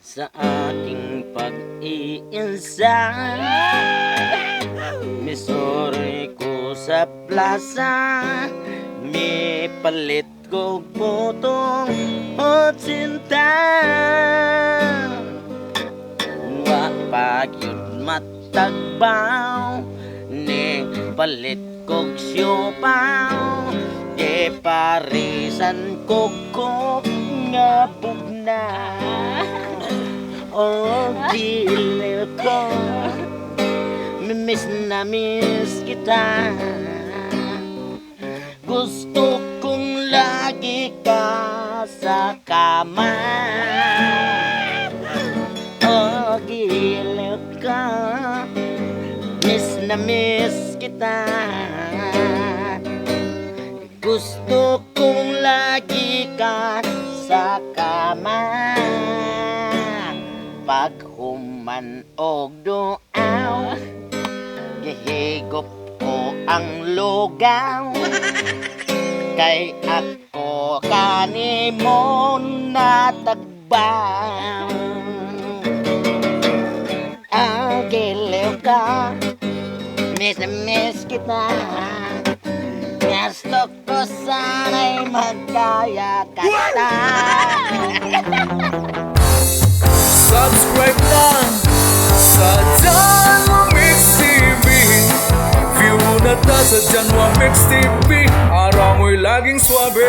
Sa aking pag-iinsa, misuri ko sa plaza, may palit ko putong o sinta. Wa pagyud matagbaw, ning palit kog siopaw, di parisan ko nga bugna. Oh, dili ko, miss na miss kita. Gusto kong lagi ka sa kama. Oh, giliw ka, miss na miss kita. Gusto kong lagi ka sa kama. Pag human og duaw, gihigop ko ang lugaw. Kay ako kanimo natagbaw. Ang giliw ka, miss na miss kita. Gusto ko sana'y magkaya-kata. Subscribe na sa Janwa Mix TV. View na ta sa Janwa Mix TV, para mo'y laging swabe.